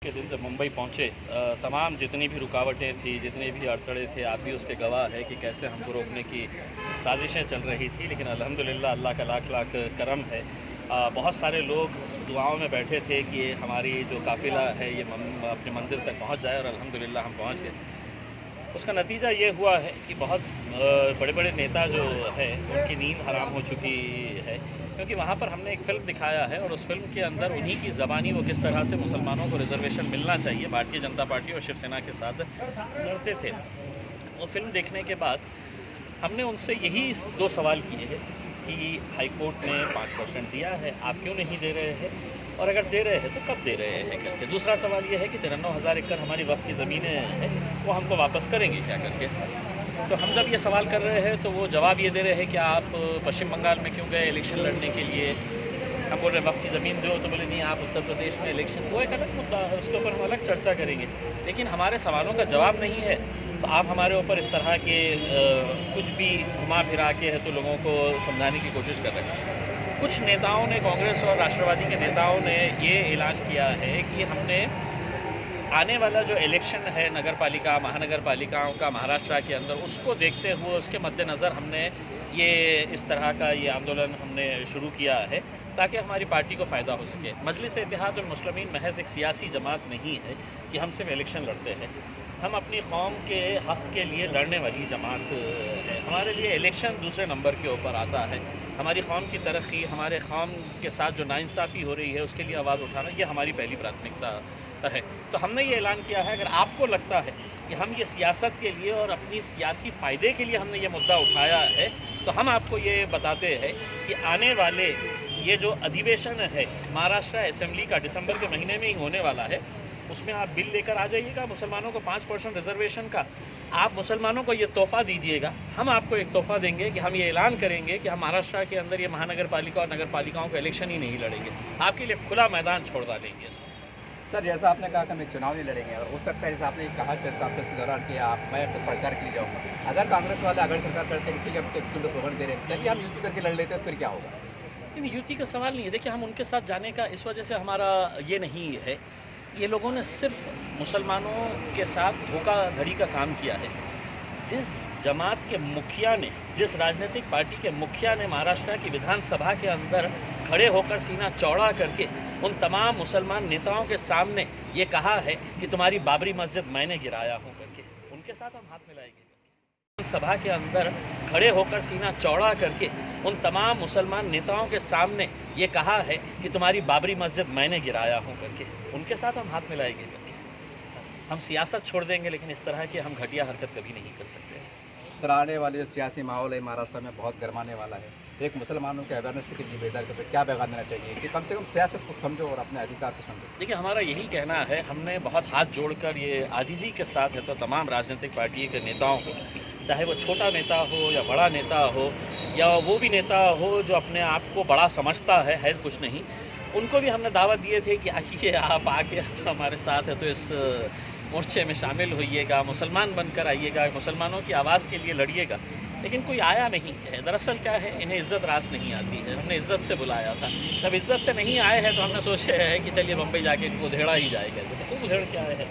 के दिन जब मुंबई पहुँचे तमाम जितनी भी रुकावटें थी, जितने भी अड़थड़े थे, आप भी उसके गवाह है कि कैसे हमको रोकने की साजिशें चल रही थी। लेकिन अल्हम्दुलिल्लाह अल्लाह का लाख लाख करम है। बहुत सारे लोग दुआओं में बैठे थे कि हमारी जो काफ़िला है ये अपनी मंजिल तक पहुँच जाए, और अल्हम्दुलिल्लाह हम पहुँच गए। उसका नतीजा ये हुआ है कि बहुत बड़े बड़े नेता जो है उनकी नींद हराम हो चुकी है, क्योंकि वहाँ पर हमने एक फ़िल्म दिखाया है और उस फिल्म के अंदर उन्हीं की ज़बानी वो किस तरह से मुसलमानों को रिजर्वेशन मिलना चाहिए भारतीय जनता पार्टी और शिवसेना के साथ लड़ते थे। वो फिल्म देखने के बाद हमने उनसे यही 2 सवाल किए हैं कि हाई कोर्ट ने 5% दिया है, आप क्यों नहीं दे रहे हैं, और अगर दे रहे हैं तो कब दे रहे हैं करके। दूसरा सवाल ये है कि 93,000 एकड़ हमारी वक़्फ़ की ज़मीनें हैं, वो हमको वापस करेंगे क्या करके। तो हम जब ये सवाल कर रहे हैं तो वो जवाब ये दे रहे हैं कि आप पश्चिम बंगाल में क्यों गए इलेक्शन लड़ने के लिए। हम बोल रहे वक़्फ़ की ज़मीन दो, तो बोले नहीं आप उत्तर प्रदेश में इलेक्शन, वो एक अलग मुद्दा है, उसके ऊपर हम अलग चर्चा करेंगे। लेकिन हमारे सवालों का जवाब नहीं है तो आप हमारे ऊपर इस तरह के कुछ भी घुमा फिरा के है तो लोगों को समझाने की कोशिश कर रहे हैं। कुछ नेताओं ने, कांग्रेस और राष्ट्रवादी के नेताओं ने ये ऐलान किया है कि हमने आने वाला जो इलेक्शन है नगर पालिका महानगर पालिकाओं का महाराष्ट्र के अंदर, उसको देखते हुए उसके मद्देनज़र हमने ये इस तरह का ये आंदोलन हमने शुरू किया है ताकि हमारी पार्टी को फ़ायदा हो सके। मजलिस इत्तेहादुल मुस्लिमीन महज एक सियासी जमात नहीं है कि हम सिर्फ इलेक्शन लड़ते हैं, हम अपनी कौम के हक़ के लिए लड़ने वाली जमात है। हमारे लिए इलेक्शन दूसरे नंबर के ऊपर आता है। हमारी कौम की तरक्की, हमारे कौम के साथ जो नाइंसाफ़ी हो रही है उसके लिए आवाज़ उठाना, ये हमारी पहली प्राथमिकता है। तो हमने ये ऐलान किया है, अगर आपको लगता है कि हम ये सियासत के लिए और अपनी सियासी फ़ायदे के लिए हमने ये मुद्दा उठाया है, तो हम आपको ये बताते हैं कि आने वाले ये जो अधिवेशन है महाराष्ट्र असेंबली का दिसंबर के महीने में ही होने वाला है, उसमें आप बिल लेकर आ जाइएगा मुसलमानों को 5% रिजर्वेशन का। आप मुसलमानों को ये तोहफ़ा दीजिएगा, हम आपको एक तोहफ़ा देंगे कि हम ये ऐलान करेंगे कि हम महाराष्ट्र के अंदर ये महानगर पालिका और नगर पालिकाओं का इलेक्शन ही नहीं लड़ेंगे, आपके लिए खुला मैदान छोड़ डालेंगे। सर, जैसा आपने कहा कि हम एक चुनाव नहीं लड़ेंगे, और हो सकता है जैसे आपने कहा प्रेस कॉन्फ्रेंस के दौरान कि मैं प्रचार के लिए जाऊँगा, अगर कांग्रेस वाले अगर सरकार करते हैं ठीक है तो प्रबंध दे रहे हैं, चलिए हम युति करके लड़ लेते हैं, फिर क्या होगा? नहीं, युति का सवाल नहीं है। देखिए, हम उनके साथ जाने का इस वजह से हमारा ये नहीं है, ये लोगों ने सिर्फ मुसलमानों के साथ धोखाधड़ी का काम किया है। जिस जमात के मुखिया ने, जिस राजनीतिक पार्टी के मुखिया ने महाराष्ट्र की विधानसभा के अंदर खड़े होकर सीना चौड़ा करके उन तमाम मुसलमान नेताओं के सामने ये कहा है कि तुम्हारी बाबरी मस्जिद मैंने गिराया हूँ करके, उनके साथ हम हाथ मिलाएंगे। सभा के अंदर खड़े होकर सीना चौड़ा करके उन तमाम मुसलमान नेताओं के सामने ये कहा है कि तुम्हारी बाबरी मस्जिद मैंने गिराया हूँ करके, उनके साथ हम हाथ मिलाएंगे करके। हम सियासत छोड़ देंगे, लेकिन इस तरह की हम घटिया हरकत कभी नहीं कर सकते। सर, आने वाले जो सियासी माहौल है महाराष्ट्र में बहुत गरमाने वाला है, एक मुसलमानों के अवेयरनेस के लिए बेदारी पर क्या पैगाम देना चाहिए कि कम से कम सियासत को समझो और अपने अधिकार को समझो? देखिए, हमारा यही कहना है, हमने बहुत हाथ जोड़कर ये आजिज़ी के साथ है तो तमाम राजनीतिक पार्टी के नेताओं को, चाहे वो छोटा नेता हो या बड़ा नेता हो या वो भी नेता हो जो अपने आप को बड़ा समझता है कुछ नहीं, उनको भी हमने दावत दिए थे कि आइए आप आके तो हमारे साथ है तो इस मोर्चे में शामिल होइएगा, मुसलमान बनकर आइएगा, मुसलमानों की आवाज़ के लिए लड़िएगा। लेकिन कोई आया नहीं है। दरअसल क्या है, इन्हें इज़्ज़त रास नहीं आती है। हमने इज़्ज़त से बुलाया था, जब इज़्ज़त से नहीं आए हैं तो हमने सोचा है कि चलिए बम्बई जाके इनको उधेड़ा ही जाएगा। तो उधेड़ क्या है?